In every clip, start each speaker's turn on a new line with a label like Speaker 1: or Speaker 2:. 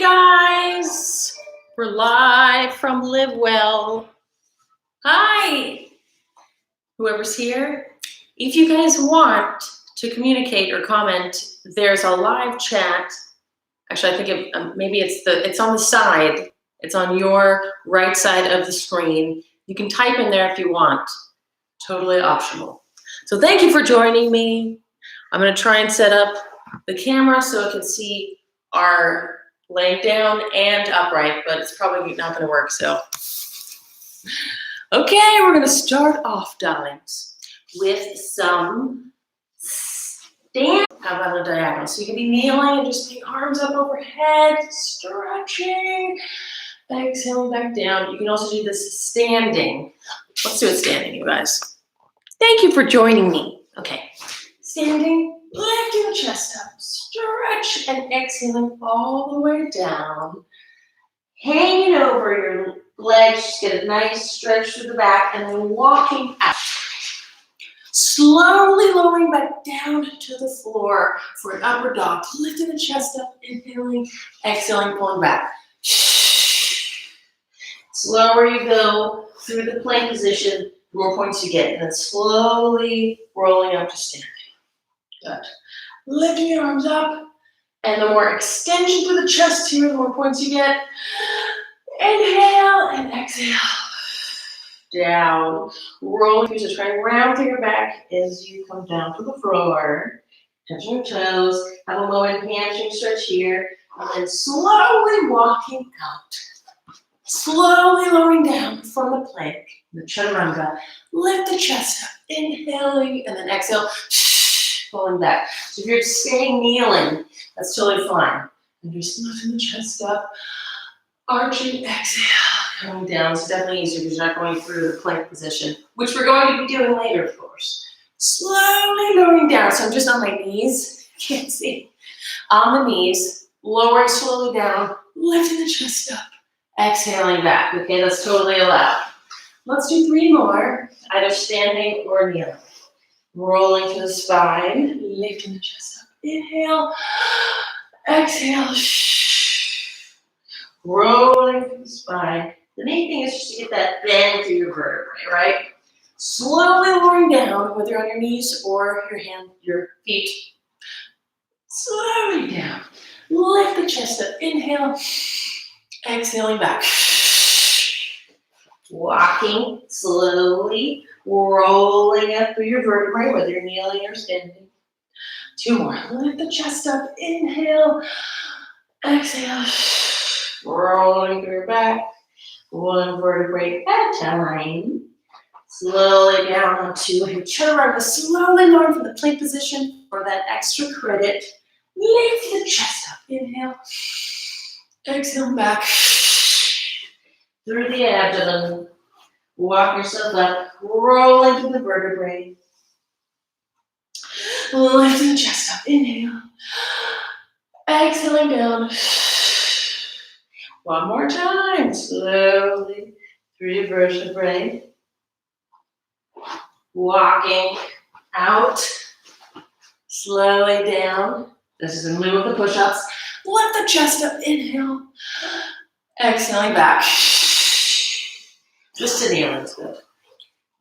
Speaker 1: guys, we're live from Live Well. Hi, whoever's here. If you guys want to communicate or comment, there's a live chat. Actually, I think maybe it's on the side. It's on your right side of the screen. You can type in there if you want. Totally optional. So thank you for joining me. I'm going to try and set up the camera so it can see our laying down and upright, but it's probably not going to work. So, okay, we're going to start off, darlings, with some stand. How about a diagonal? So you can be kneeling and just bring arms up overhead, stretching, exhaling back down. You can also do this standing. Let's do it standing, you guys. Thank you for joining me. Okay, standing, lifting the chest up, stretch, and exhaling all the way down. Hanging over your legs, just get a nice stretch through the back, and then walking out. Slowly lowering back down to the floor for an upward dog. Lifting the chest up, inhaling, exhaling, pulling back. Slower you go through the plank position, the more points you get, and then slowly rolling up to standing. Good. Lifting your arms up, and the more extension to the chest here, the more points you get. Inhale and exhale. Down. Rolling through, so try and round through your back as you come down to the floor. Touching your toes. Have a low hamstring stretch here. And then slowly walking out. Slowly lowering down from the plank, the chaturanga. Lift the chest up. Inhaling and then exhale. Pulling back. So if you're staying kneeling, that's totally fine. And just lifting the chest up, arching, exhale, coming down. It's definitely easier because you're not going through the plank position, which we're going to be doing later, of course. Slowly lowering down. So I'm just on my knees. Can't see. On the knees, lowering slowly down, lifting the chest up, exhaling back. Okay, that's totally allowed. Let's do 3 more, either standing or kneeling. Rolling to the spine, lifting the chest up. Inhale, exhale, rolling to the spine. The main thing is just to get that bend through your vertebrae, right? Slowly lowering down, whether on your knees or your feet. Slowly down. Lift the chest up. Inhale, exhaling back. Walking slowly, rolling up through your vertebrae, whether you're kneeling or standing. 2 more. Lift the chest up. Inhale, exhale, rolling through your back. 1 vertebrae at a time. Slowly down onto your chaturanga. Slowly lower from the plank position for that extra credit. Lift the chest up. Inhale, exhale back. Through the abdomen, walk yourself up, roll into the vertebrae. Lifting the chest up, inhale. Exhaling down. 1 more time, slowly through your vertebrae. Walking out, slowly down. This is in lieu of the push-ups. Lift the chest up, inhale. Exhaling back. Just to kneel is good.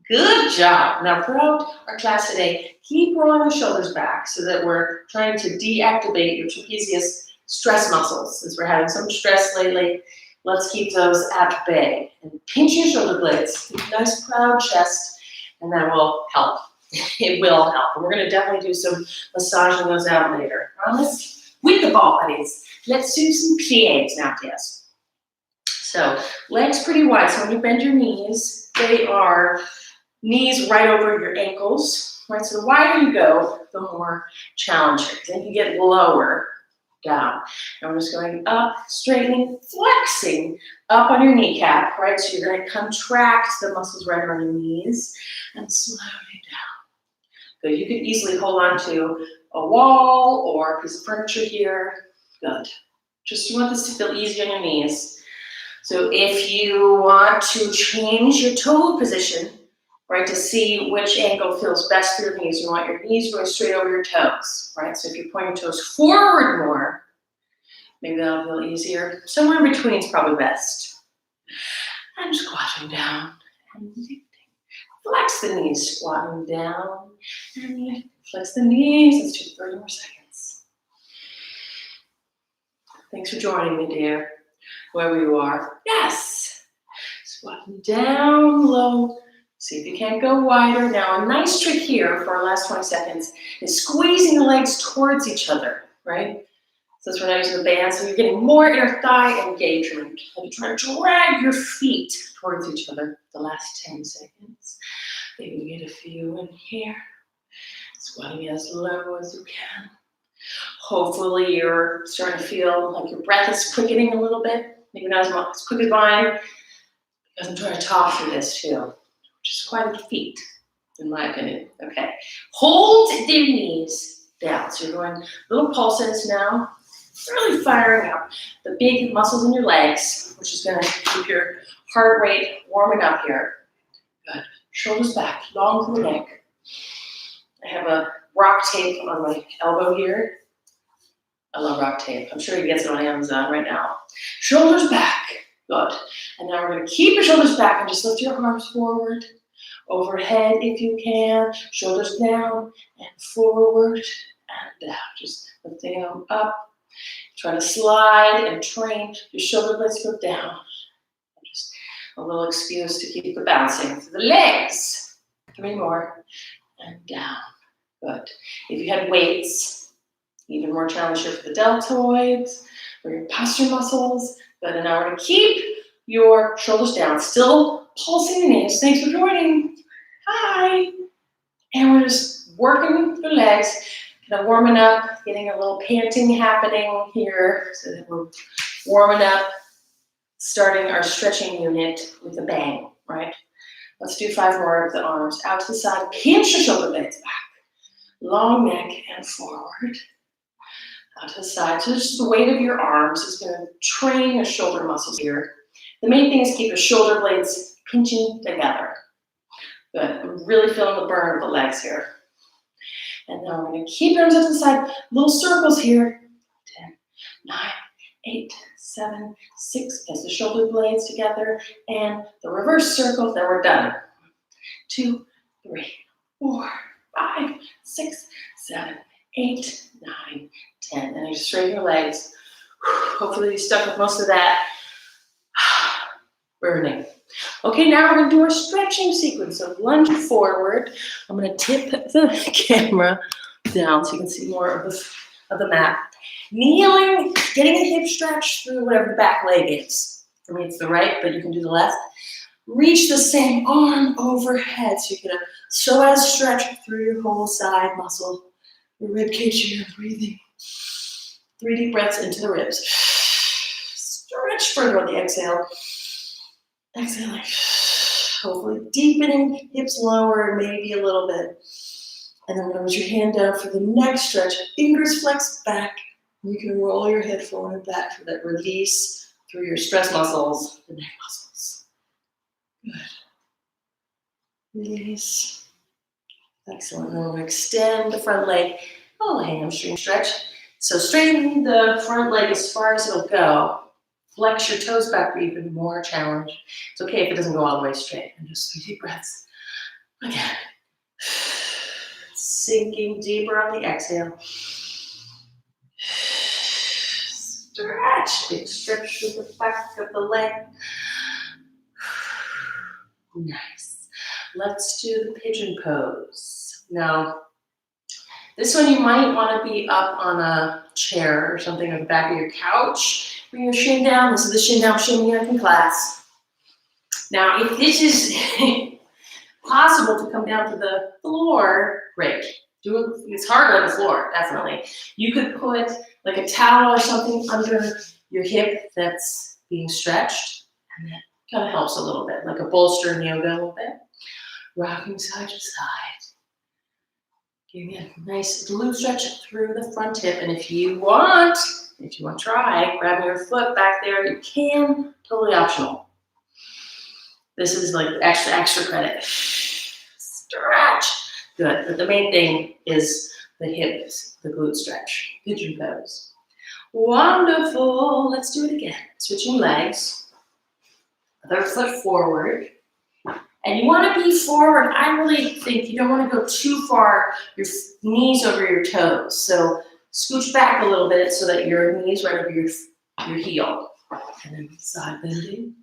Speaker 1: Good job. Now throughout our class today, keep rolling the shoulders back so that we're trying to deactivate your trapezius stress muscles. Since we're having some stress lately, let's keep those at bay. And pinch your shoulder blades. Keep a nice proud chest, and that will help. It will help. And we're going to definitely do some massaging those out later. Promise? With the ball buddies. Let's do some pliés now, yes. So legs pretty wide. So when you bend your knees, they are knees right over your ankles, right? So the wider you go, the more challenging. Then you get lower down. And we're just going up, straightening, flexing up on your kneecap, right? So you're going to contract the muscles right around your knees and slowly down. Good. You can easily hold on to a wall or a piece of furniture here. Good. Just you want this to feel easy on your knees. So if you want to change your toe position, right, to see which angle feels best for your knees, you want your knees going straight over your toes, right? So if you point your toes forward more, Maybe that'll feel easier. Somewhere in between is probably best. And squatting down and lifting. Flex the knees, squatting down and lifting. Flex the knees. Let's do 30 more seconds. Thanks for joining me, dear, wherever you are. Yes. Squatting down low. See if you can't go wider. Now, a nice trick here for our last 20 seconds is squeezing the legs towards each other, right? So we're not using the band, so you're getting more inner thigh engagement. And you try to drag your feet towards each other the last 10 seconds. Maybe we get a few in here. Squatting as low as you can. Hopefully you're starting to feel like your breath is quickening a little bit. Maybe not as quick as mine, because I'm trying to talk through this too, which is quite a feat, in my opinion. Okay, hold the knees down. So you're going little pulses now, really firing up the big muscles in your legs, which is going to keep your heart rate warming up here. Good. Shoulders back, long through the neck. I have a rock tape on my elbow here. I love rock tape. I'm sure you get it on Amazon right now. Shoulders back. Good. And now we're going to keep your shoulders back and just lift your arms forward. Overhead if you can. Shoulders down and forward and down. Just lifting them up. Try to slide and train your shoulder blades go down. Just a little excuse to keep the bouncing through the legs. 3 more. And down. Good. If you had weights, even more challenge here for the deltoids or your posture muscles. Good. And now we're going to keep your shoulders down, still pulsing the knees. Thanks for joining. Hi. And we're just working the legs, kind of warming up, getting a little panting happening here so that we're warming up, starting our stretching unit with a bang, right? Let's do 5 more of the arms out to the side. Pinch your shoulder blades back. Long neck and forward. Out to the side. So just the weight of your arms is going to train your shoulder muscles here. The main thing is keep your shoulder blades pinching together. Good. I'm really feeling the burn of the legs here. And now we're going to keep your arms up to the side. Little circles here. 10, 9, 8, 7, 6. Press the shoulder blades together. And the reverse circle. Then we're done. 2, 3, 4, 5, 6, 7, 8, 9, 10. And you straighten your legs. Hopefully you stuck with most of that. Burning. Okay, now we're going to do our stretching sequence. So lunge forward. I'm going to tip the camera down so you can see more of the mat. Kneeling, getting a hip stretch through whatever the back leg is. For me, it's the right, but you can do the left. Reach the same arm overhead so you get a psoas stretch through your whole side muscle. Your rib cage here, breathing. 3 deep breaths into the ribs. Stretch further on the exhale. Exhaling. Hopefully deepening, hips lower, maybe a little bit. And then put your hand down for the next stretch. Fingers flex back. You can roll your head forward and back for that release through your stress muscles, the neck muscles. Good. Release. Excellent. Now we'll extend the front leg. A little hamstring stretch. So straighten the front leg as far as it'll go. Flex your toes back for even more challenge. It's okay if it doesn't go all the way straight. And just 3 deep breaths. Again. Sinking deeper on the exhale. Stretch. Big stretch through the back of the leg. Nice. Let's do the pigeon pose. Now, this one you might want to be up on a chair or something on the back of your couch. Bring your shin down. This is the shin down shimmy in class. Now, if this is possible to come down to the floor, great. It's hard on the floor, definitely. You could put like a towel or something under your hip that's being stretched, and that kind of helps a little bit, like a bolster in yoga a little bit. Rocking side to side. Giving a nice glute stretch through the front hip, and if you want to try, grabbing your foot back there, you can, totally optional. This is like extra credit. Stretch. Good, but the main thing is the hips, the glute stretch. Pigeon pose. Wonderful. Let's do it again. Switching legs. Other foot forward. And you want to be forward. I really think you don't want to go too far, your knees over your toes. So scooch back a little bit so that your knees right over your heel. And then side bending.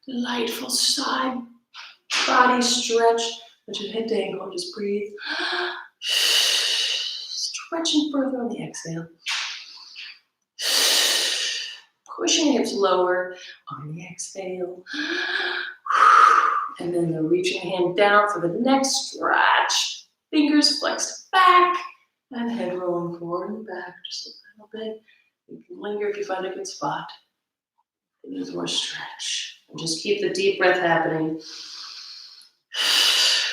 Speaker 1: Delightful side body stretch. Let your head dangle. Just breathe. Stretching further on the exhale. Pushing hips lower on the exhale. And then the reaching hand down for the next stretch. Fingers flexed back. And head rolling forward and back just a little bit. You can linger if you find a good spot. Need more stretch. And just keep the deep breath happening.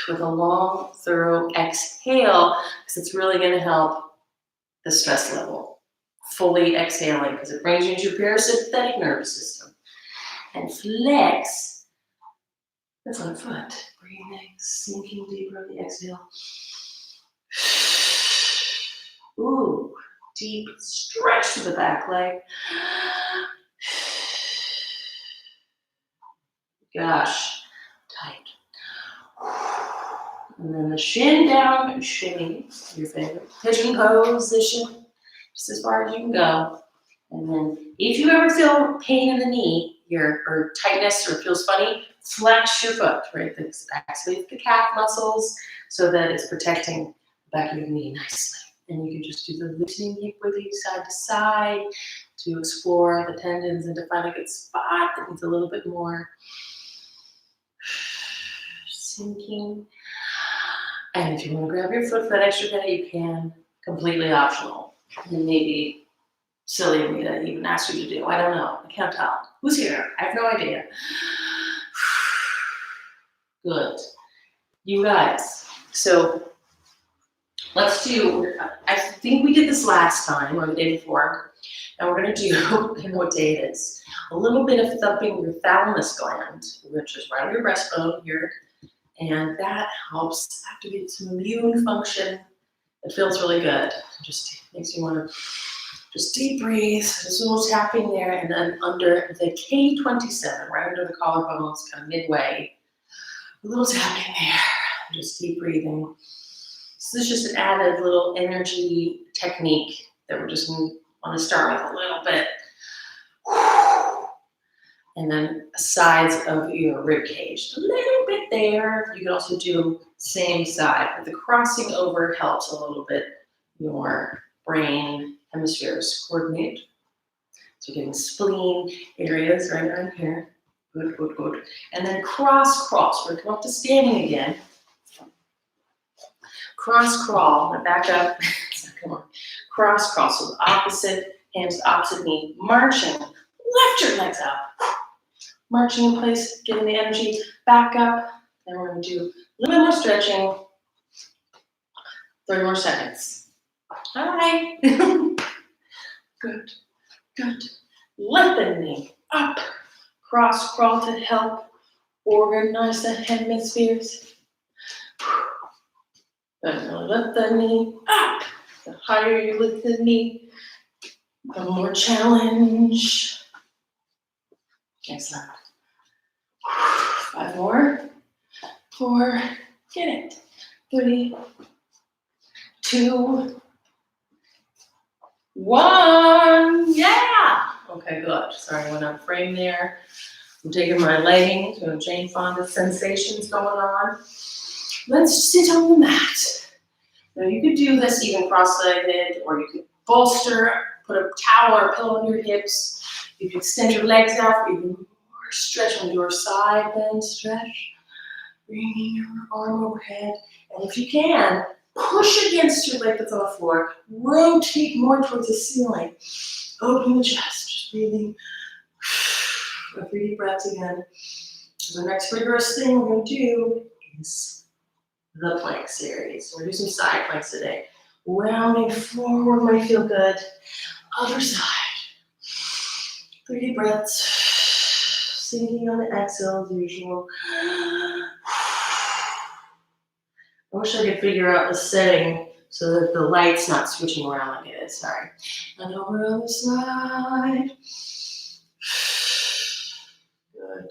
Speaker 1: With a long, thorough exhale, because it's really going to help the stress level. Fully exhaling, because it brings you into your parasympathetic nervous system. And flex the front foot. Breathing, sinking deeper on the exhale. Ooh, deep stretch to the back leg. Gosh, tight. And then the shin down and shimmy, your favorite. Pigeon pose position, just as far as you can go. And then if you ever feel pain in the knee, or tightness, or it feels funny, flex your foot, right? Activate the calf muscles so that it's protecting the back of your knee nicely. And you can just do the loosening hip width side to side to explore the tendons and to find a good spot that needs a little bit more sinking. And if you want to grab your foot for that extra bit, you can. Completely optional. And maybe silly of me to even ask you to do. I don't know. I can't tell. Who's here? I have no idea. Good. You guys. So let's do, I think we did this last time or the day before. And we're going to do, I know what day it is, a little bit of thumping your thalamus gland, which is right on your breastbone here. And that helps activate some immune function. It feels really good. It just makes you want to just deep breathe. Just a little tapping there. And then under the K27, right under the collarbones, kind of midway, a little tapping there. Just deep breathing. So this is just an added little energy technique that we're just going to want to start with a little bit. And then sides of your rib cage, a little bit there. You can also do same side, but the crossing over helps a little bit your brain hemispheres coordinate. So getting spleen areas right around here. Good, good, good. And then cross crawl. So we're going to come up to standing again. Cross crawl. Now back up. Come on. Cross crawl. So the opposite hands, opposite knee, marching. Lift your legs up. Marching in place, getting the energy back up. Then we're going to do a little bit more stretching. 30 more seconds. All right. Good, good. Lift the knee up. Cross crawl to help organize the hemispheres. Then lift the knee up. The higher you lift the knee, the more challenge. Excellent. 5 more. 4. Get it. 3, 2, 1. Yeah. Okay, good. Sorry, I went out of frame there. I'm taking my leggings. We have Jane Fonda sensations going on. Let's sit on the mat. Now you could do this even cross-legged, or you could bolster, put a towel or a pillow on your hips. You can extend your legs out for even more stretch on your side bend stretch. Bringing your arm overhead. And if you can, push against your leg that's on the floor. Rotate more towards the ceiling. Open the chest. Just breathing. A 3 deep breaths again. So the next rigorous thing we're going to do is the plank series. We're going to do some side planks today. Rounding forward might feel good. Other side. 3 deep breaths. Sinking on the exhale as usual. I wish I could figure out the setting so that the light's not switching around like it is. Sorry. And over on the side. Good.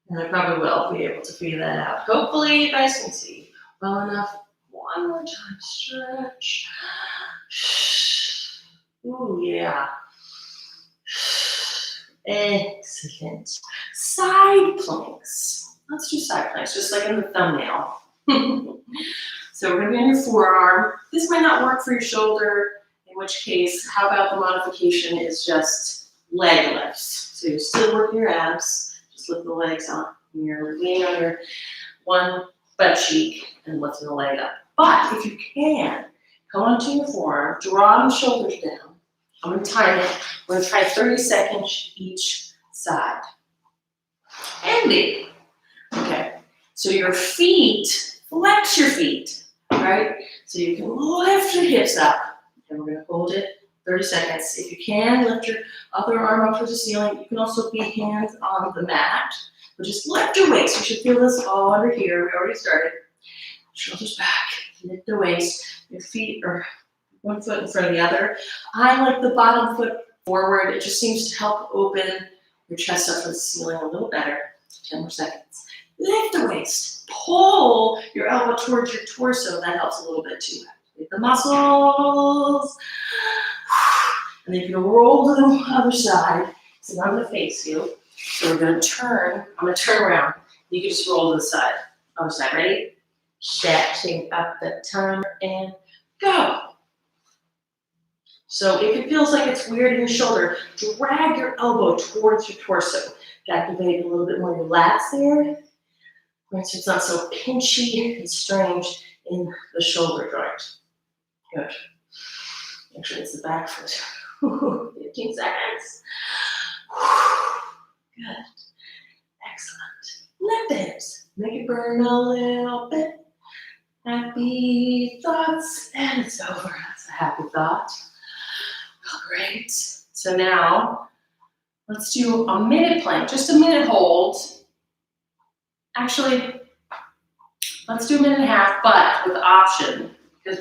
Speaker 1: And I probably will be able to figure that out. Hopefully you guys can see well enough. One more time, stretch. Ooh, yeah. Excellent. Side planks. Let's do side planks, just like in the thumbnail. So we're gonna be on your forearm. This might not work for your shoulder, in which case, how about the modification is just leg lifts. So you're still working your abs, just lift the legs up. You're leaning on your one butt cheek and lifting the leg up. But if you can, come onto your forearm, draw the shoulders down. I'm gonna time it. We're gonna try 30 seconds each side. Ending. Okay, so your feet, flex your feet, right? So you can lift your hips up, and we're gonna hold it 30 seconds. If you can, lift your other arm up towards the ceiling. You can also be hands on the mat, but just lift your waist. You should feel this all under here. We already started. Shoulders back, lift the waist. Your feet are one foot in front of the other. I like the bottom foot forward. It just seems to help open your chest up to the ceiling a little better. 10 more seconds. Lift the waist. Pull your elbow towards your torso. That helps a little bit too. Lift the muscles. And then you're gonna roll to the other side. So I'm gonna face you. So we're gonna turn. I'm gonna turn around. You can just roll to the side. Other side. Ready? Setting up the timer and go. So if it feels like it's weird in your shoulder, drag your elbow towards your torso. Activate a little bit more your lats there. Right, so it's not so pinchy and strange in the shoulder joint. Good. Actually, it's the back foot. 15 seconds. Good. Excellent. Lift the hips. Make it burn a little bit. Happy thoughts, and it's over. That's a happy thought. Oh, great. So now, let's do a minute plank, just a minute hold. Actually, let's do a minute and a half, but with option, because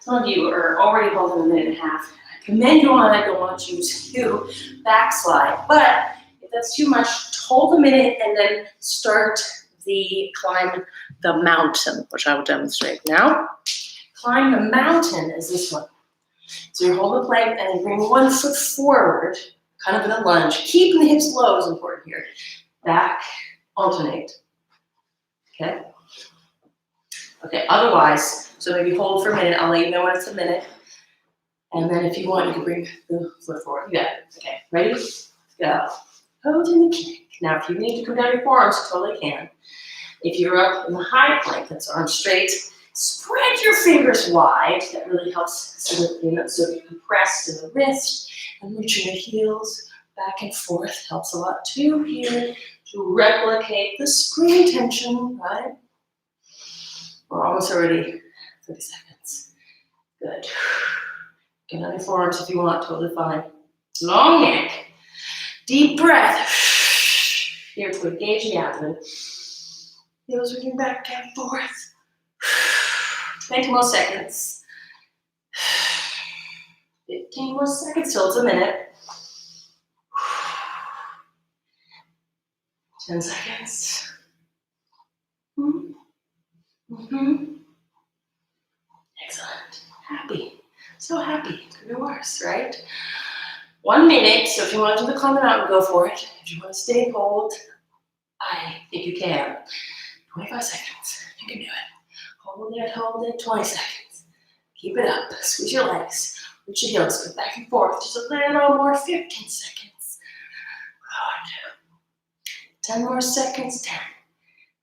Speaker 1: some of you are already holding a minute and a half. I commend you on it. I don't want you to backslide, but if that's too much, hold a minute and then start the climb the mountain, which I will demonstrate now. Climb the mountain is this one. So you hold the plank and you bring one foot forward, kind of in a lunge. Keeping the hips low is important here. Back, alternate. Okay? Okay, otherwise, so maybe hold for a minute. I'll let you know when it's a minute. And then if you want, you can bring the foot forward. You got it. Okay, ready? Go. Hold in the plank. Now, if you need to come down your forearms, you totally can. If you're up in the high plank, that's arms straight, spread your fingers wide. That really helps so you can press to the wrist and reaching the heels back and forth helps a lot too here to replicate the spring tension, right? We're almost already 30 seconds. Good. Get on your forearms if you want, totally fine. Long neck. Deep breath. Here to engage the abdomen. Heels reaching back and forth. 20 more seconds. 15 more seconds till it's a minute. 10 seconds. Excellent. Happy. So happy. Could be worse, right? 1 minute. So if you want to do the climb out, go for it. If you want to stay and hold, I think you can. 25 seconds. You can do it. Hold it. 20 seconds. Keep it up. Squeeze your legs. Reach your heels. Go back and forth. Just a little more. 15 seconds. Good. 10 more seconds. 10,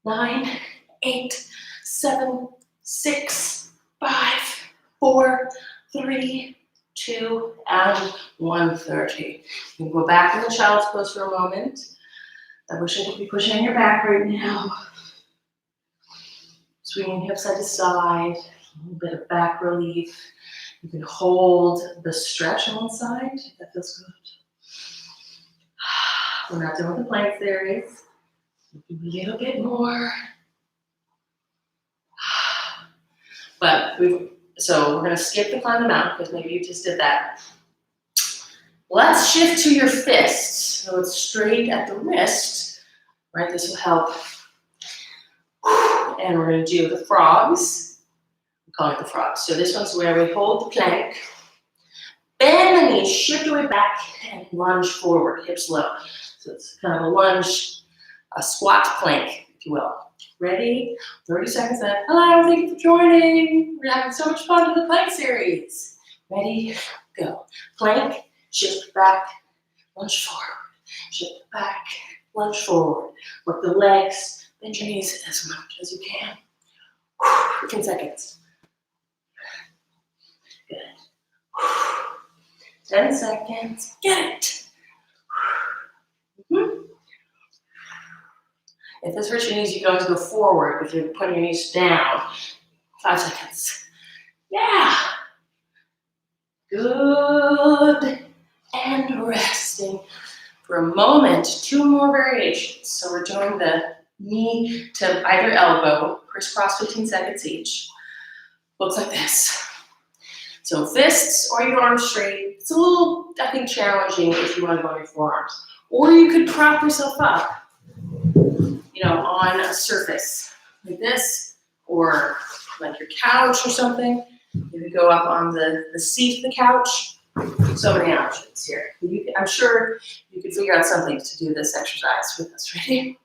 Speaker 1: 9, 8, 7, 6, 5, 4, 3, 2, and 1:30. You can go back in the child's pose for a moment. I wish I could be pushing on your back right now. Swinging hips side to side, a little bit of back relief. You can hold the stretch on one side, if that feels good. We're not done with the plank series. A little bit more. So we're gonna skip the climb the mountain because maybe you just did that. Let's shift to your fists. So it's straight at the wrist, right? This will help. And we're gonna do the frogs. We call it the frogs. So this one's where we hold the plank, bend the knees, shift your way back, and lunge forward, hips low. So it's kind of a lunge, a squat plank, if you will. Ready? 30 seconds in. Hello, thank you for joining. We're having so much fun in the plank series. Ready? Go. Plank, shift back, lunge forward. Shift back, lunge forward. Work the legs, bend your knees as much as you can. 15 seconds. Good. 10 seconds. Get it. If this hurts your knees, you can always go forward if you're putting your knees down. 5 seconds. Yeah. Good. And resting for a moment. 2 more variations. So we're doing the knee to either elbow, crisscross 15 seconds each. Looks like this. So fists or your arms straight. It's a little, I think, challenging if you want to go on your forearms. Or you could prop yourself up, on a surface like this, or like your couch or something. You could go up on the seat of the couch. So many options here. I'm sure you could figure out something to do this exercise with us. Ready?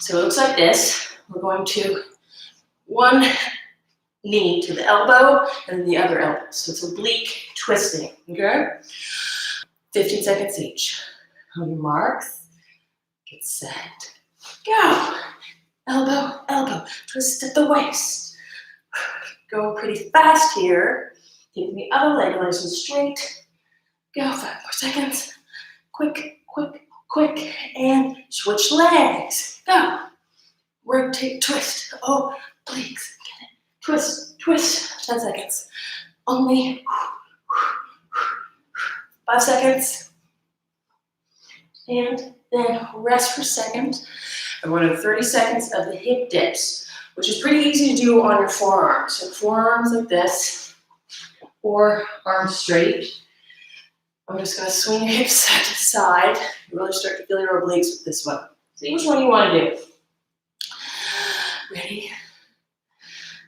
Speaker 1: So it looks like this. We're going to one knee to the elbow and then the other elbow. So it's oblique twisting, okay? 15 seconds each. On your marks, get set, go. Elbow, elbow, twist at the waist. Go pretty fast here. Take the other leg nice and straight. Go, 5 more seconds. Quick, quick, quick, and switch legs. Go. Rotate, twist. Oh, obliques. Get it. Twist, twist. 10 seconds. Only 5 seconds. And then rest for a second. And we're going to do 30 seconds of the hip dips, which is pretty easy to do on your forearms. So forearms like this, or arms straight. I'm just going to swing your hips side to side. You really start to feel your obliques with this one. See which one you want to do. Ready?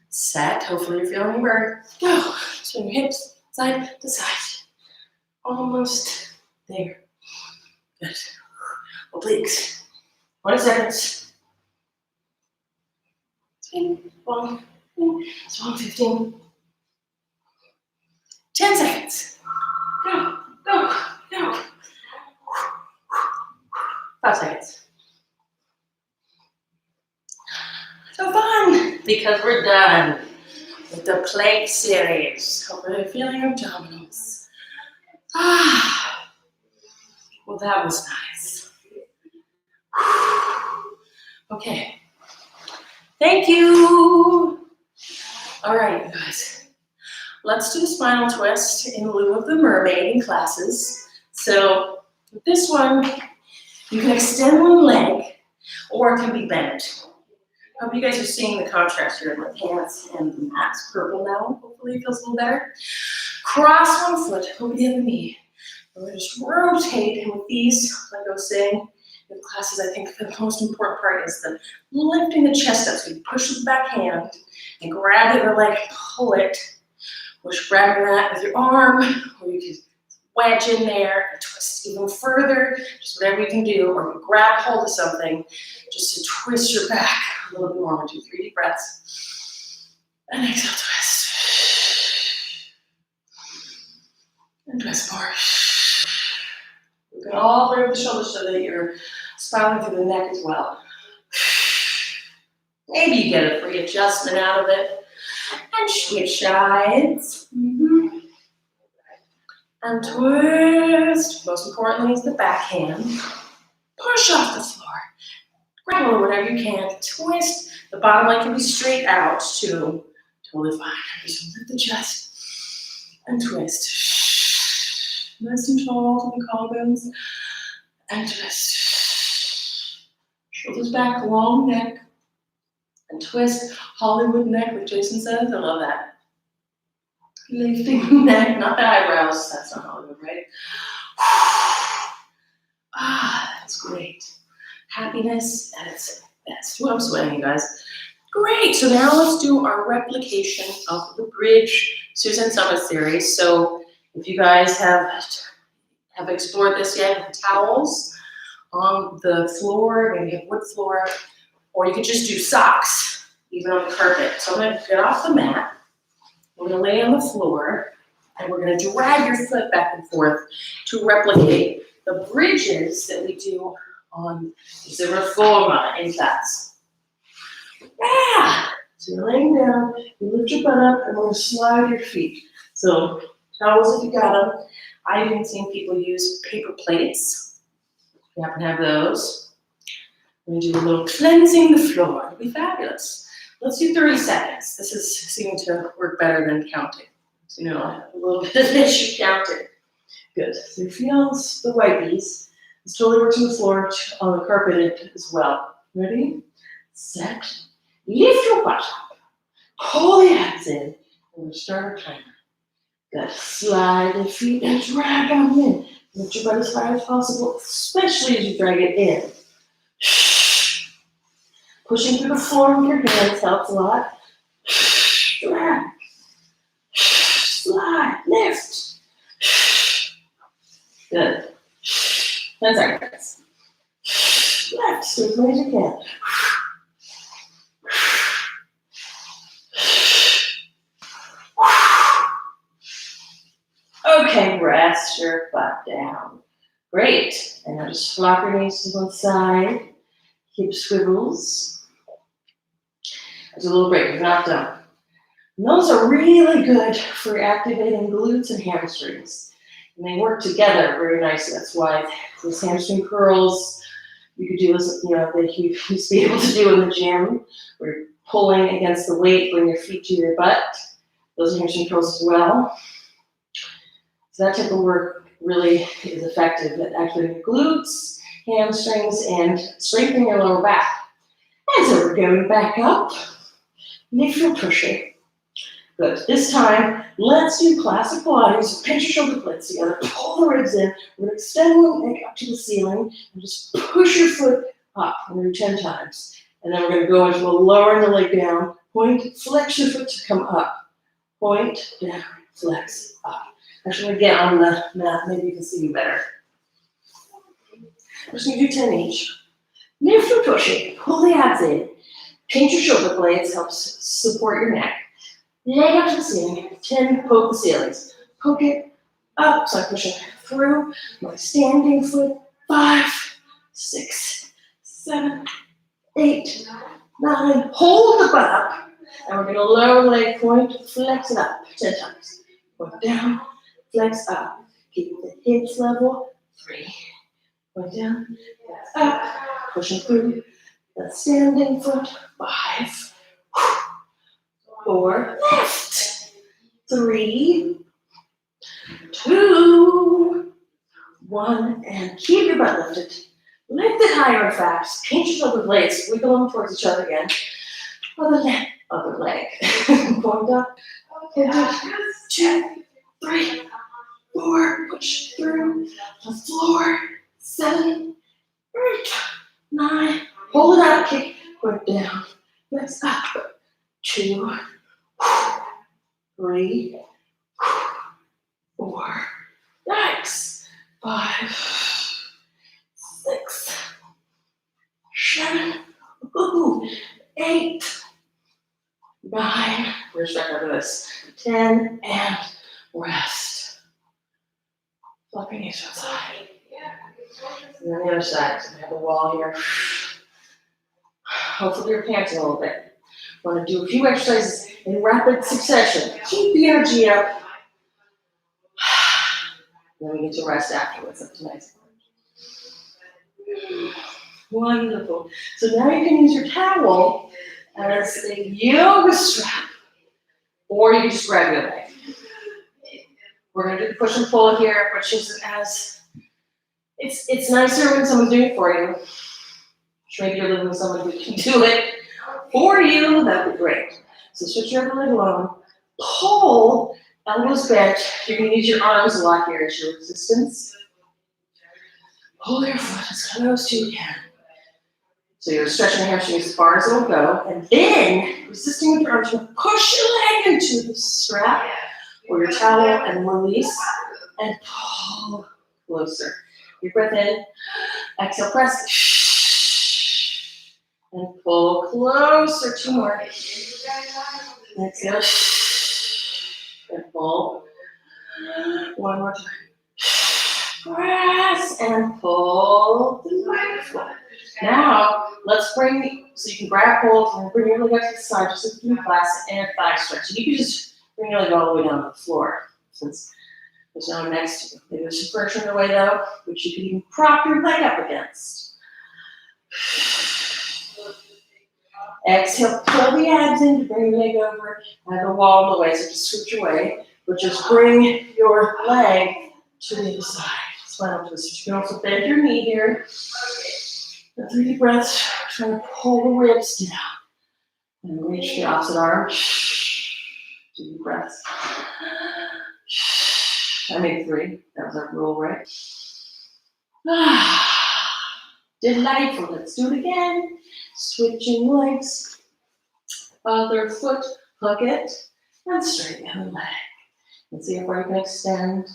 Speaker 1: Set. Hopefully you're feeling your burn. Go. Swing your hips side to side. Almost there. Good. Obliques. 20 seconds. Swing, swing, swing, 15. 10 seconds. Go, go, go. 5 seconds. So fun, because we're done with the plank series. Hope you're feeling abdominals. Well, that was nice. Okay. Thank you. All right, you guys. Let's do the spinal twist in lieu of the mermaid in classes. So with this one, you can extend one leg or it can be bent. I hope you guys are seeing the contrast here in my pants and the mat's purple now. Hopefully it feels a little better. Cross one foot over the other knee. And we're just rotate, and with these, like I was saying in classes, I think the most important part is the lifting the chest up. So you push with the back hand and grab the other leg, pull it. Push, grabbing that with your arm, or you can wedge in there and twist even further, just whatever you can do, or you grab hold of something just to twist your back a little bit more. We'll do 3 deep breaths. And exhale, twist. And twist more. You can all the way over the shoulders so that you're spiraling through the neck as well. Maybe you get a free adjustment out of it. And switch sides. And twist. Most importantly is the back hand. Push off the floor. Grab over whatever you can. Twist. The bottom leg can be straight out too. Totally fine. Just lift the chest. And twist. Nice and tall to the collarbones. And twist. Shoulders back, long neck. And twist. Hollywood neck, like Jason says. I love that. Lifting the neck, not the eyebrows. That's not Hollywood, right? That's great. Happiness at its best. Ooh, I'm sweating, you guys. Great. So now let's do our replication of the bridge Susan Summit series. So if you guys have explored this yet with towels on the floor, maybe a wood floor, or you could just do socks, even on the carpet. So I'm going to get off the mat. We're going to lay on the floor, and we're going to drag your foot back and forth to replicate the bridges that we do on the reforma in class. Yeah. So you're laying down, you lift your butt up, and we're going to slide your feet. So towels if you got them. I've even seen people use paper plates. If you happen to have those. We're going to do a little cleansing the floor. It'll be fabulous. Let's do 30 seconds. This is seeming to work better than counting. So, you know, I have a little bit of issue counting. Good. So your feet on the wipies. This totally works on the floor, on the carpet as well. Ready? Set. Lift your butt up. Pull the hands in. And we'll start our timer. Good. Slide the feet and drag them in. Lift your butt as high as possible, especially as you drag it in. Pushing through the floor with your hands helps a lot. Drag. Slide. Lift. Good. 10 seconds. Left. So as many as you can. Okay, rest your butt down. Great. And now just flop your knees to one side. Hip swivels. There's a little break. We're not done. And those are really good for activating glutes and hamstrings. And they work together very nicely. That's why these hamstring curls, you could do as, you know, that you used to be able to do in the gym, where you're pulling against the weight, bring your feet to your butt. Those are hamstring curls as well. So that type of work really is effective at activating your glutes, hamstrings, and strengthening your lower back. And so we're going back up. Lift your pushing. Good. This time, let's do classic Pilates. Pinch your shoulder blades together. Pull the ribs in. We're going to extend one leg up to the ceiling and just push your foot up. We're going to do 10 times. And then we're going to go into a lowering the leg down. Point, flex your foot to come up. Point, down, flex, up. Actually, I'm going to get on the mat. Maybe you can see me better. We're just going to do 10 each. Lift your pushing. Pull the abs in. Pinch your shoulder blades. Helps support your neck. Leg up to the ceiling. 10, poke the ceilings. Poke it up. So I'm pushing through my standing foot. 5, 6, 7, 8, 9. Hold the butt up. And we're going to lower leg point. Flex it up 10 times. Point down. Flex up. Keep the hips level. 3. Point down. Flex up. Pushing through the standing foot. 5. 4. Lift. 3. 2. 1. And keep your butt lifted. Lift it higher and fast. Pinch your shoulder blades. Wiggle them towards each other again. Other leg. Point up. 2, 3, 4. Push through the floor. 7, 8, 9. Hold it out. Kick. Point down. Flex up. 2, 3, 4. Yikes. 5, 6, 7, 8, 9. We're stuck over this. 10 and rest. Flop your knees to the side. And then the other side. So we have a wall here. Hopefully you're panting a little bit. We're going to do a few exercises in rapid succession. Keep the energy up. Then we get to rest afterwards. That's nice. Wonderful. So now you can use your towel as a yoga strap, or you can just grab your leg. We're going to do the push and pull here, which is as it's nicer when someone's doing it for you. Maybe you're living with someone who can do it for you. That would be great. So switch your other leg along. Pull Elbows bent. You're going to use your arms a lot here as your resistance. Pull your foot as close as you can. So you're stretching the hamstring as far as it'll go, and then resisting with your arms, you're going to push your leg into the strap or your towel and release, and pull closer. Your breath in, exhale, press, and pull closer. 2 more. Exhale, and pull. 1 more time. Press and pull. Delightful. Now, let's bring, so you can grab hold and bring your leg up to the side, just like in class, and thigh stretch. And you can just bring your leg all the way down to the floor, since there's no one next to you. Maybe there's some pressure in the way though, which you can even prop your leg up against. Exhale, pull the abs in to bring your leg over. Have the wall in the way, so just switch your way, but just bring your leg to the other side. Spinal twist. You can also bend your knee here. 3 deep breaths. Trying to pull the ribs down. And reach the opposite arm. 2 deep breaths. I made 3. That was our rule, right? Delightful. Let's do it again. Switching legs. Other foot, hook it, and straighten the other leg. And see how far you can extend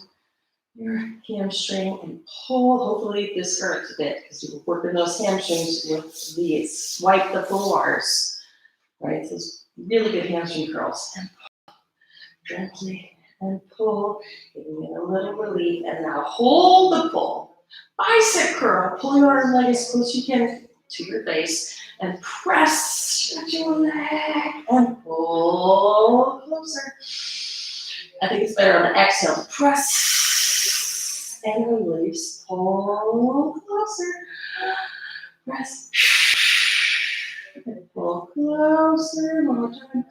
Speaker 1: your hamstring and pull. Hopefully this hurts a bit because you were working those hamstrings with the swipe the full bars, right? Those really good hamstring curls. And pull gently and pull, giving it a little relief. And now hold the pull. Bicep curl. Pull your arm leg as close as you can to your face and press, stretch your leg and pull closer. I think it's better on the exhale. Press and release. Pull closer. Press and pull closer. 1 more time.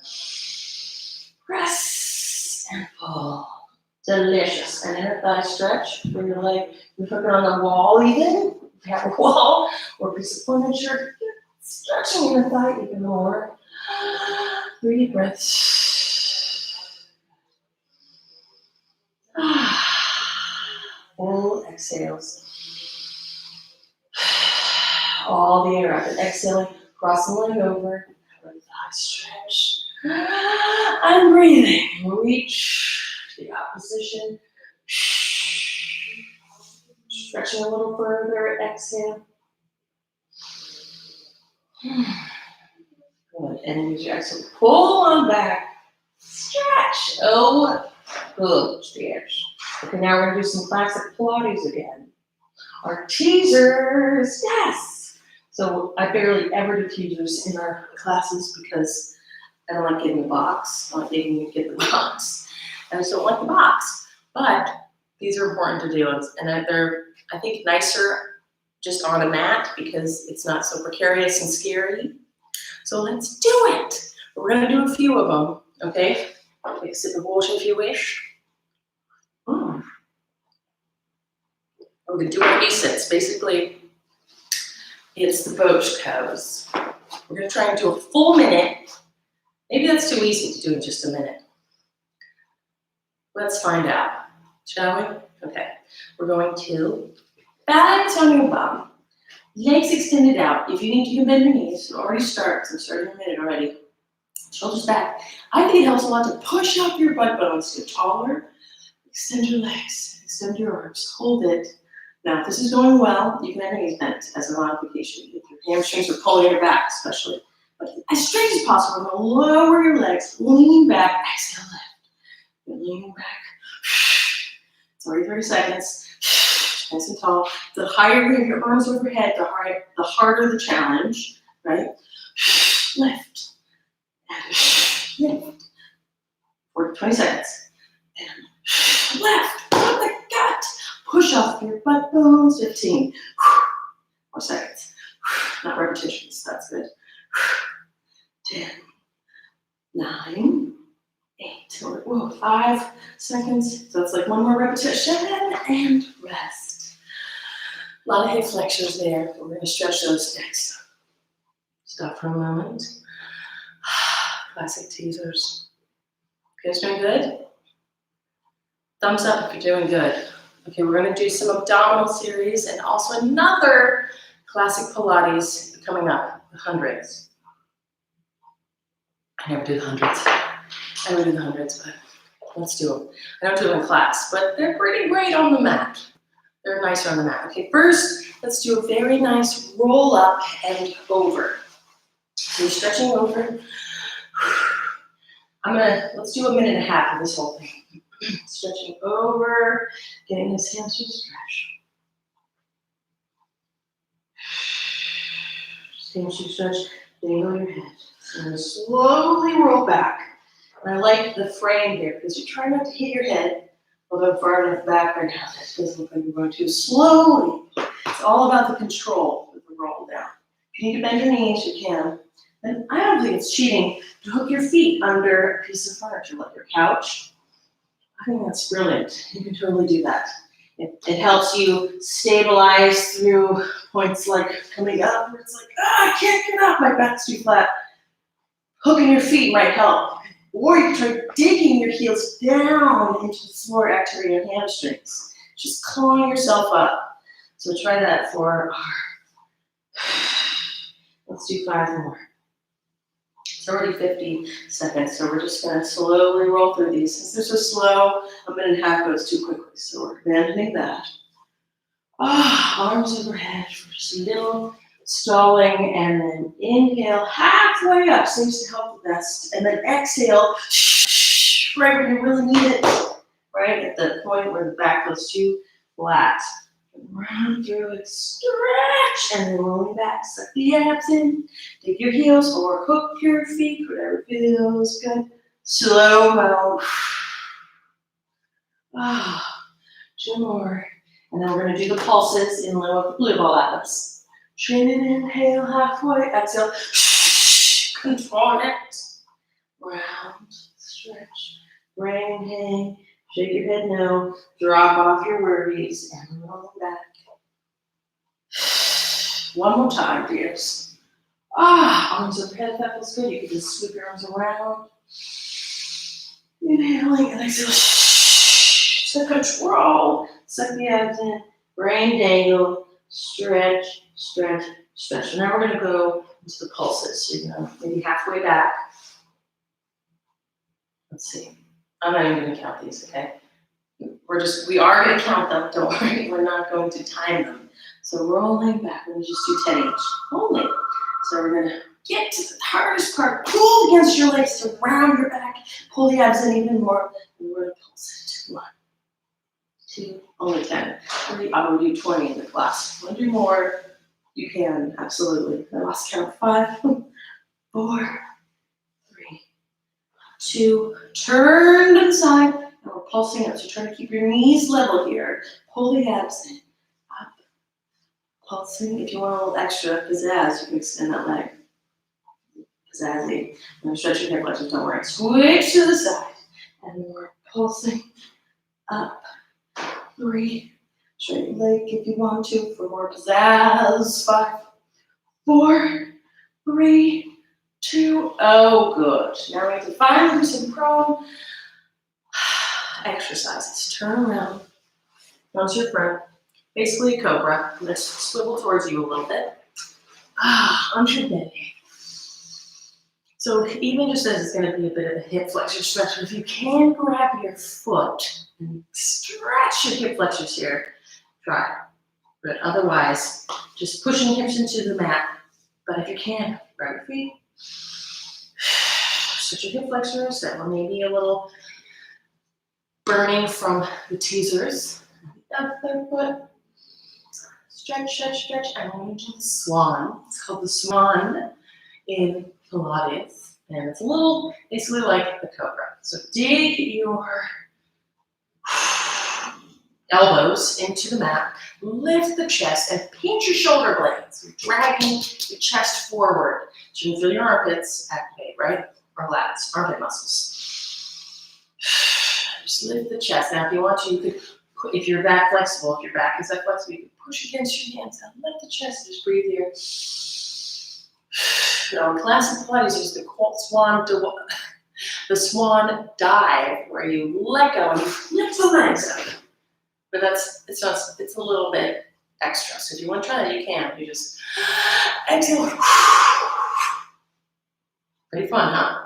Speaker 1: Press and pull. Delicious. And inner thigh stretch. Bring your leg. You hook it on the wall even. If you have a wall or a piece of furniture, stretching your thigh even more. 3 deep breaths. Full exhales. All the air up. And exhaling, crossing the leg over. Have a thigh stretch. I'm breathing. Reach the opposition. Stretching a little further. Exhale. Good. And use your exhale. Pull on back. Stretch. Oh, good stretch. Okay, now we're going to do some classic Pilates again. Our teasers. Yes. So I barely ever do teasers in our classes because I don't like getting the box. I like getting you to get the box. And I just don't like the box. But these are important to do. And they're, I think, nicer just on a mat because it's not so precarious and scary. So let's do it. We're going to do a few of them, okay? Take a sip of water if you wish. We're going to do our resets. Basically, it's the Pigeon Pose. We're going to try and do a full minute. Maybe that's too easy to do in just a minute. Let's find out, shall we? Okay. We're going to balance on your bum. Legs extended out. If you need to, you can bend your knees. It'll already start. I'm starting in a minute already. Shoulders back. I think it helps a lot to push up your butt bones. Get taller. Extend your legs. Extend your arms. Hold it. Now, if this is going well, you can have your knees bent as a modification. If your hamstrings are pulling your back, especially. But as straight as possible, we're going to lower your legs. Lean back. Exhale left. Lean back. It's already 30 seconds. Nice and tall. The higher you have your arms overhead, the harder the challenge, right? Lift. And lift. For 20 seconds. And left. Put the gut. Push off your butt bones. 15. More seconds. Not repetitions. That's good. 10. 9. 8. Whoa, 5 seconds. So it's like 1 more repetition and rest. A lot of hip flexors there. We're going to stretch those next. Stop for a moment. Classic teasers. You guys doing good? Thumbs up if you're doing good. Okay, we're gonna do some abdominal series and also another classic Pilates coming up, the hundreds. I never do the hundreds. But let's do them. I don't do them in class, but they're pretty great on the mat. They're nicer on the mat. Okay, first, let's do a very nice roll up and over. So you're stretching over. Let's do 1.5 minutes of this whole thing. Stretching over, getting this hamstring stretch. Hamstring stretch, dangle your head. So I'm going to slowly roll back. And I like the frame here because you try not to hit your head, although far enough back right now, that doesn't look like you're going to. Slowly. It's all about the control of the roll down. If you need to bend your knees, you can. And I don't think it's cheating to hook your feet under a piece of furniture, like your couch. I think that's brilliant. You can totally do that. It helps you stabilize through points like coming up, where it's like, I can't get up, my back's too flat. Hooking your feet might help. Or you can try digging your heels down into the floor, activating your hamstrings. Just clawing yourself up. So try that for let's do 5 more. It's already 50 seconds, so we're just going to slowly roll through these. Since they're so slow, 1.5 minutes goes too quickly, so we're abandoning that. Arms overhead for just a little stalling, and then inhale halfway up, seems to help the best, and then exhale right when you really need it, right at the point where the back goes too flat. Round through it, stretch, and then rolling back, suck the abs in, dig your heels or hook your feet, whatever feels good. Slow-mo. 2 more. And then we're going to do the pulses in lieu of the blue ball atlas. Chin and inhale halfway, exhale. Control it. Round, stretch, brain hang. Shake your head no, drop off your worries, and roll back. 1 more time, dears. Arms overhead, that feels good. You can just sweep your arms around. Inhaling and exhale. So control. Suck the abs in, brain dangle, stretch, stretch, stretch. So now we're going to go into the pulses. So you're going to maybe halfway back. Let's see. I'm not even going to count these, okay? We are going to count them, don't worry. We're not going to time them. So rolling back, we're going to just do 10 each. Only. So we're going to get to the hardest part. Pull against your legs to round your back. Pull the abs in even more. And we're going to pulse it. 1, 2, only 10. 3, I will do 20 in the class. Want to do more? You can, absolutely. I lost count. 5, 4, 3, 2, turn to the side, and we're pulsing up. So try to keep your knees level here. Pull the abs in, up, pulsing. If you want a little extra pizzazz, you can extend that leg. Pizzazzy. And stretch your hip flexors, don't worry. Switch to the side, and we're pulsing up. 3, straight your leg if you want to for more pizzazz. 5, 4, 3, 2, oh good. Now we have to finally do some prone exercises. Turn around onto your front, basically a cobra. Let's swivel towards you a little bit. Onto your belly. So even just as it's going to be a bit of a hip flexor stretch, if you can grab your foot and stretch your hip flexors here, try it. But otherwise, just pushing hips into the mat. But if you can, grab your feet. Stretch your hip flexors. That one may be a little burning from the teasers. Up their foot. Stretch, stretch, stretch. And we're going to do the swan. It's called the swan in Pilates. And it's a little, basically like the Cobra. So dig your elbows into the mat. Lift the chest and pinch your shoulder blades. You're dragging your chest forward. So you can feel your armpits activate, right? Or lats, armpit muscles. Just lift the chest. Now, if you want to, you could, if your back flexible, if your back is that flexible, you can push against your hands and lift the chest. Just breathe here. Now, in classic Pilates, there's the swan. The swan dive, where you let go and you lift the legs up. But it's a little bit extra. So if you want to try that, you can. You just exhale. Pretty fun, huh?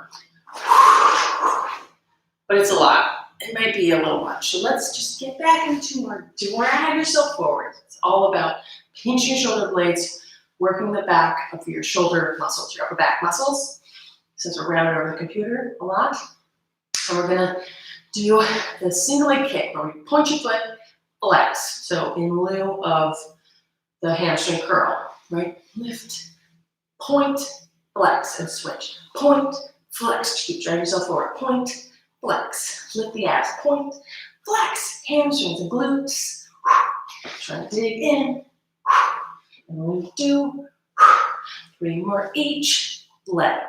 Speaker 1: But it's a lot. It might be a little much. So let's just get back into our drag yourself forward. It's all about pinching your shoulder blades, working the back of your shoulder muscles, your upper back muscles, since we're rounded over the computer a lot. And we're gonna do the single leg kick, where we point your foot, flex. So in lieu of the hamstring curl, right? Lift, point, flex, and switch. Point, flex. Keep dragging yourself forward. Point, flex. Lift the abs. Point, flex. Hamstrings and glutes. Try to dig in. And we do 3 more each leg.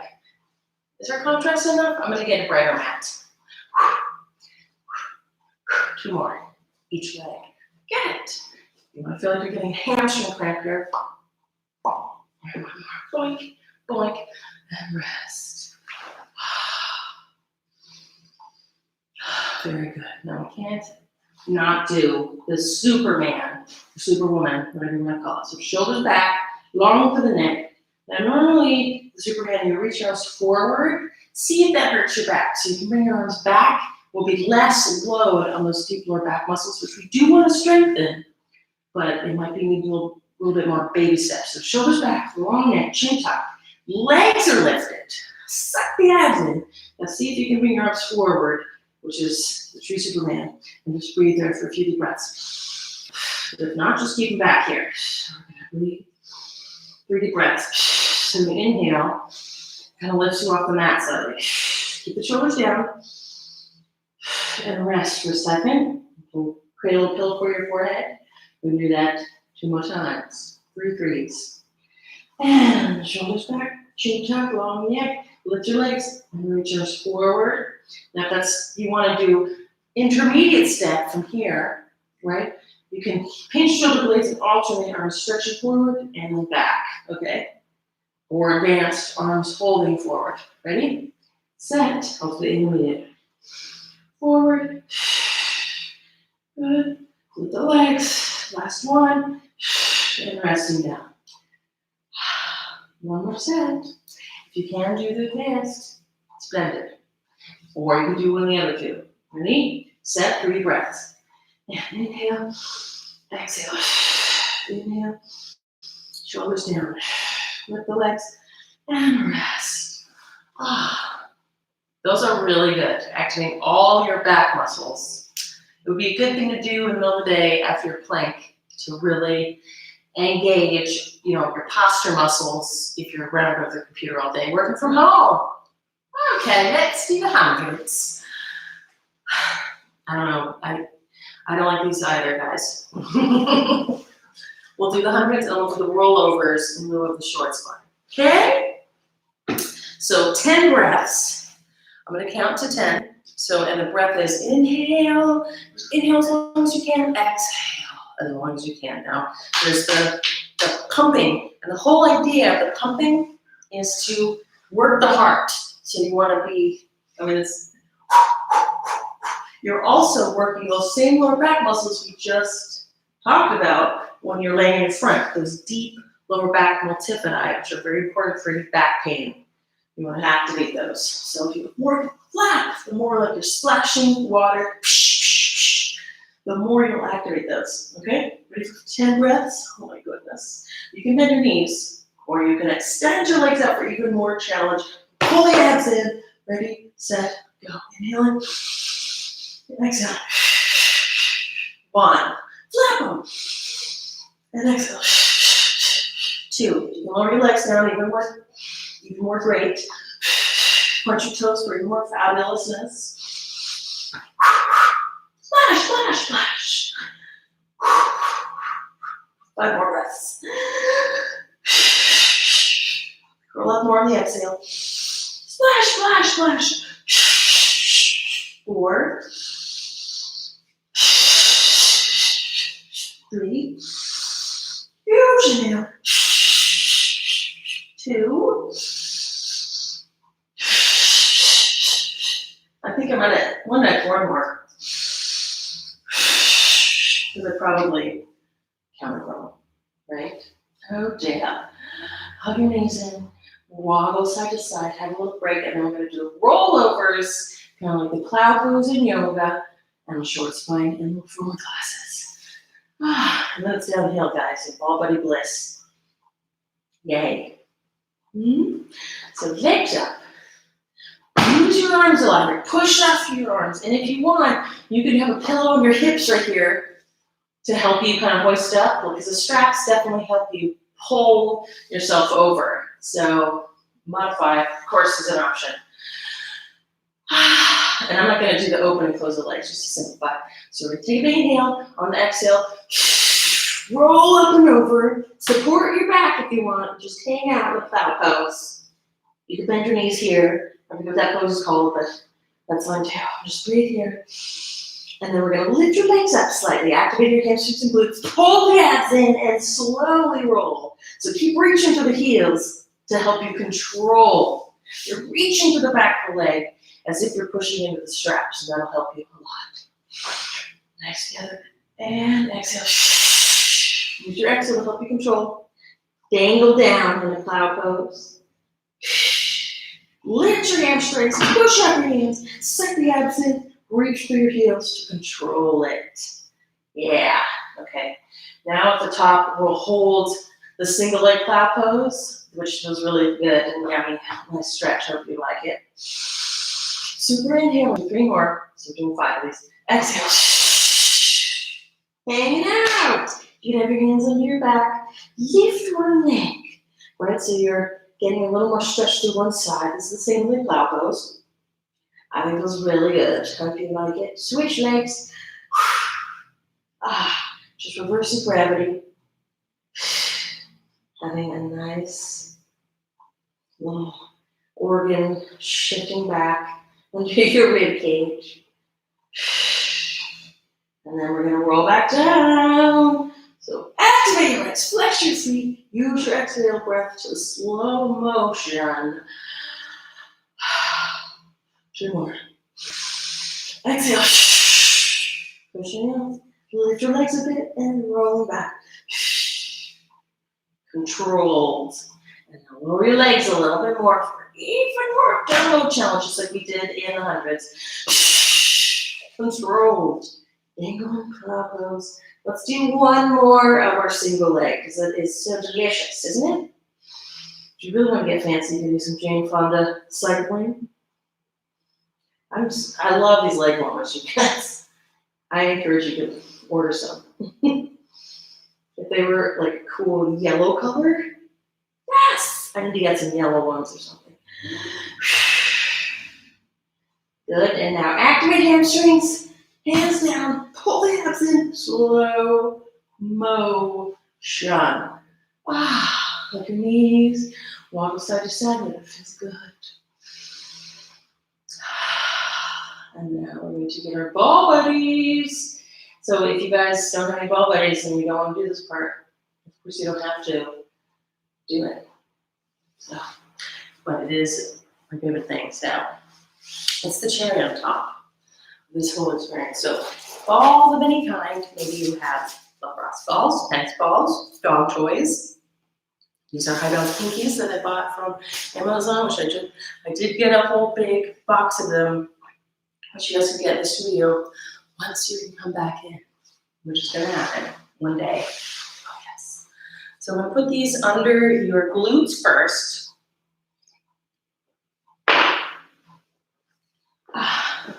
Speaker 1: Is our contrast enough? I'm going to get a brighter mat. 2 more each leg. Get it. You want to feel like you're getting hamstring cramp here. Boink, boink, and rest. Very good. Now we can't not do the Superman, Superwoman, whatever you want to call it. So shoulders back, long for the neck. Now normally, the Superman, you reach your arms forward. See if that hurts your back. So you can bring your arms back. Will be less load on those deep lower back muscles, which we do want to strengthen, but it might be needing a little bit more baby steps. So shoulders back, long neck, chin tuck. Legs are lifted. Suck the abs in. Now see if you can bring your arms forward, which is the true Superman, and just breathe there for a few deep breaths. If not, just keep them back here. We're gonna breathe. 3 deep breaths. So we inhale, kind of lifts you off the mat slightly. Keep the shoulders down. And rest for a second. Cradle a pillow for your forehead. We do that 2 more times. 3 threes. And shoulders back, chin tuck, long neck. Lift your legs and reach your arms forward. Now if that's, you want to do intermediate step from here, right? You can pinch shoulder blades and alternate arms stretching forward and then back, okay? Or advanced arms holding forward. Ready? Set. Hopefully intermediate. Forward. Good. Lift the legs. Last one. And resting down. 1 more set. If you can do the advanced, splendid. Or you can do one of the other 2. Ready? Set. 3 breaths. And inhale. Exhale. Inhale. Shoulders down. Lift the legs. And rest. Those are really good, activating all your back muscles. It would be a good thing to do in the middle of the day after your plank to really engage, your posture muscles if you're running over the computer all day, working from home. Okay, let's do the hundreds. I don't know, I don't like these either, guys. We'll do the hundreds and we'll do the rollovers in lieu of the short squat. Okay? So 10 breaths. I'm going to count to 10. So, and the breath is inhale as long as you can, exhale as long as you can. Now, there's the pumping, and the whole idea of the pumping is to work the heart. So you want to be, you're also working those same lower back muscles we just talked about when you're laying in front, those deep lower back multifidi, which are very important for your back pain. You want to activate those. So if you work flat, the more like you're splashing water, the more you'll activate those. Okay? Ready for 10 breaths? Oh my goodness. You can bend your knees, or you can extend your legs out for even more challenge. Pull the abs in. Ready, set, go. Inhale in. Exhale. 1. Flap them. And exhale. 2. You can lower your legs down even more great. Punch your toes for even more fabulousness. Splash, splash, splash. 5 more breaths. Curl up more on the exhale. Splash, splash, splash. 4. 3. Huge inhale. 2. think I'm gonna one more. Because I probably counted wrong, right? Oh yeah. Hug your knees in, waddle side to side, have a little break, and then we're gonna do rollovers, kind of like the plow pose in yoga, and short spine in the forward classes. And then it's downhill, guys, so ball buddy bliss. Yay. So legs up. Use your arms a lot. Push up through your arms. And if you want, you can have a pillow on your hips right here to help you kind of hoist up, because the straps definitely help you pull yourself over. So modify, of course, is an option. And I'm not going to do the open and close the legs, just to simplify. So we're going to take a big inhale. On the exhale, roll up and over. Support your back if you want. Just hang out in the plow pose. You can bend your knees here. I forget what that pose is called, but that's fine too. Just breathe here. And then we're going to lift your legs up slightly. Activate your hamstrings and glutes. Pull the abs in and slowly roll. So keep reaching for the heels to help you control. You're reaching to the back of the leg as if you're pushing into the straps, and that'll help you a lot. Nice together. And exhale. Use your exhale to help you control. Dangle down in the plow pose. Lift your hamstrings, push up your hands, suck the abs in, reach through your heels to control it. Yeah, okay. Now at the top, we'll hold the single leg plow pose, which feels really good and yummy. Nice stretch, hope you like it. Super inhale, 3 more. So we're doing 5 of these. Exhale. Hanging out. You can have your hands under your back. Lift one leg. Right, so you're getting a little more stretch to one side. This is the single leg plow pose. I think it feels really good. Hope you like it. Switch legs. Just reversing gravity. Having a nice little organ shifting back into your rib cage. And then we're going to roll back down. So activate your legs, flex your feet, use your exhale breath to slow motion. 2 more. Exhale. Pushing out. Lift your legs a bit and roll back. Controlled. And now lower your legs a little bit more for even more download challenges like we did in the hundreds. Controlled. Dangle plow pose. Let's do 1 more of our single leg because it is so delicious, isn't it? If you really want to get fancy, you can do some Jane Fonda cycling. I love these leg warmers, you guys. I encourage you to order some. If they were like a cool yellow color, yes! I need to get some yellow ones or something. Good, and now activate hamstrings. Hands down, pull the abs in, slow motion. Like your knees, wobble side to side, and it feels good. And now we're going to get our ball buddies. So if you guys don't have any ball buddies and you don't want to do this part, of course you don't have to do it. So, but it is my favorite thing. So it's the cherry on top. This whole experience. So balls of any kind. Maybe you have lacrosse balls, tennis balls, dog toys. These are high bounce pinkies that I bought from Amazon, which I did get a whole big box of them, which you guys can get in the studio once you can come back in, which is going to happen one day. Oh yes. So I'm going to put these under your glutes first.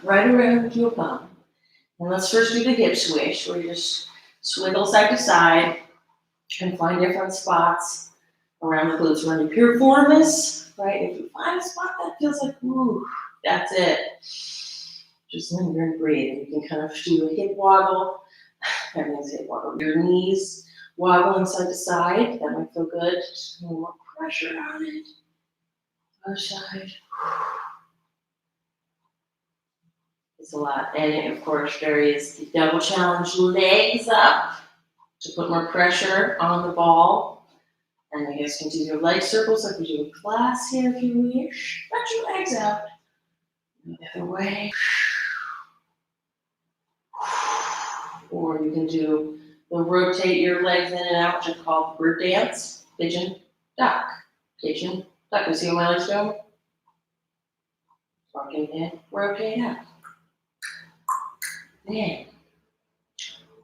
Speaker 1: Right around your bum. And let's first do the hip swish, where you just swiggle side to side and find different spots around the glutes. Around your piriformis, right? If you find a spot that feels like, ooh, that's it. Just linger and breathe. And you can kind of do a hip woggle. Everything's a hip woggle. Your knees woggling side to side. That might feel good. Just a little more pressure on it. Other side. It's a lot. And of course, there is the double challenge legs up to put more pressure on the ball. And you guys can do your leg circles like we do in class here if you wish. Stretch your legs out. The other way. Or you can do, you'll rotate your legs in and out, which is called bird dance, pigeon, duck. Pigeon, duck. You see how my legs go? Rotate in, rotate out. Then,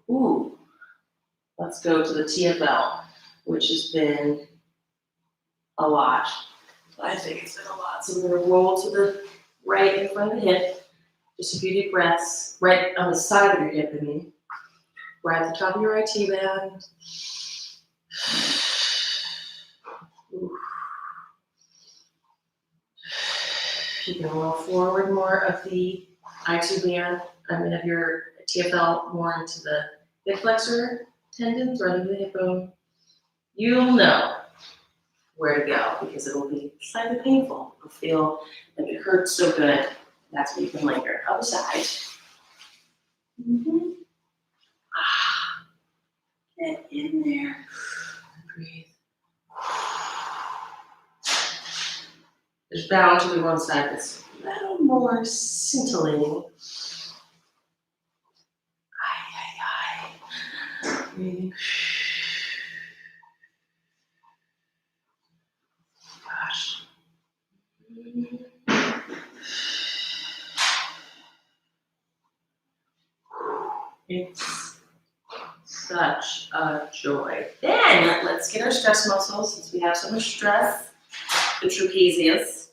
Speaker 1: ooh, let's go to the TFL, which has been a lot. I think it's been a lot. So we're gonna roll to the right in front of the hip. Just a few deep breaths, right on the side of your hip, I mean. Right at the top of your right T-band. You can roll forward more of the I2 band, of your TFL more into the hip flexor tendons, right into the hip bone. You'll know where to go because it'll be slightly painful. You'll feel like it hurts so good. That's where you can linger. Other side. Mm-hmm. Get in there. Breathe. There's bound to be one side that's a little more scintillating. Breathing. Gosh. It's such a joy. Then let's get our stress muscles since we have so much stress. The trapezius.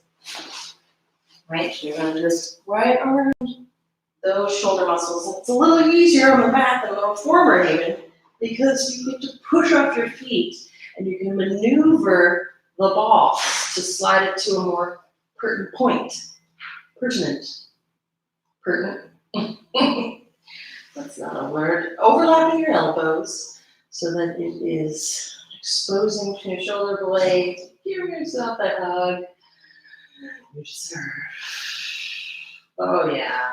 Speaker 1: Right? You're going to just right around those shoulder muscles. It's a little easier on the mat than on the former even because you get to push up your feet and you can maneuver the ball to slide it to a more pertinent point. Pertinent. That's not a word. Overlapping your elbows so that it is exposing to your shoulder blades. Give yourself that hug. You deserve. Oh, yeah.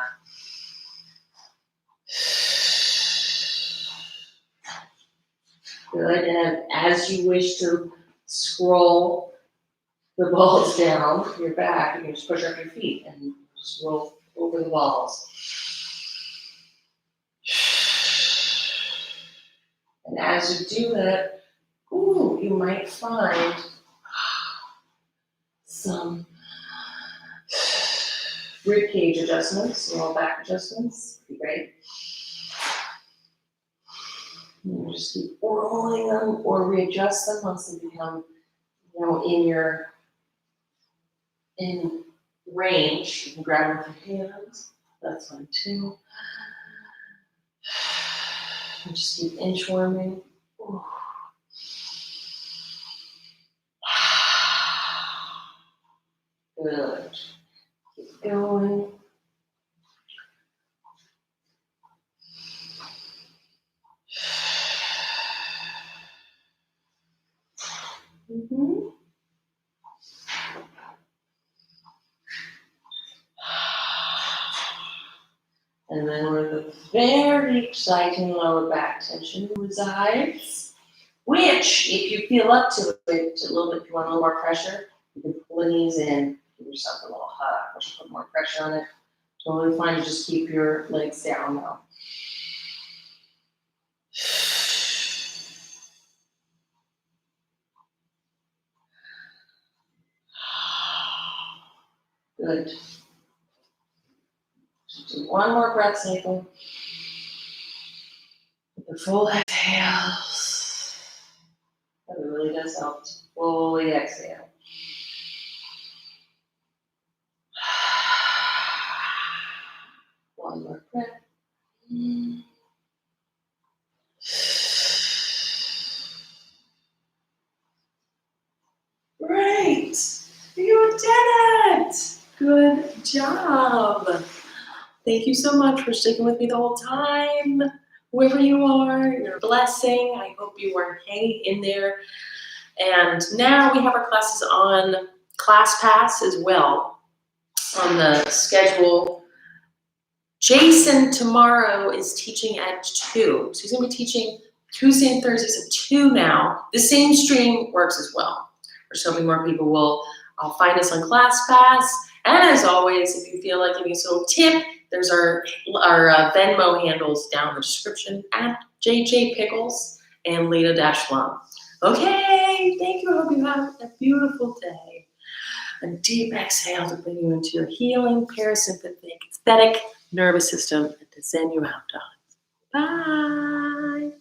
Speaker 1: Good. And as you wish to scroll the balls down your back, you can just push up your feet and just roll over the balls. And as you do that, you might find some rib cage adjustments, lower back adjustments. Be great. You just keep rolling them or readjust them once they become, in range. You can grab them with your hands. That's fine too. And just keep inchworming. Good. Keep going. Mm-hmm. And then where the very exciting lower back tension resides, which, if you feel up to it a little bit, if you want a little more pressure, you can pull the knees in, give yourself a little hug, or just put more pressure on it. Totally fine to just keep your legs down now. Good. Just do one more breath cycle. With the full exhales. That really does help to fully exhale. One more breath. Great! You did it! Good job! Thank you so much for sticking with me the whole time. Whoever you are, you're a blessing. I hope you are hanging in there. And now we have our classes on ClassPass as well on the schedule. Jason tomorrow is teaching at 2. So he's going to be teaching Tuesday and Thursdays at 2 now. The same stream works as well. We're just hoping more people will find us on ClassPass And as always, if you feel like giving us a little tip, there's our Venmo handles down in the description at JJ Pickles and Leda-Lum. Okay, thank you. I hope you have a beautiful day. A deep exhale to bring you into your healing parasympathetic nervous system and to zen you out, darling. Bye.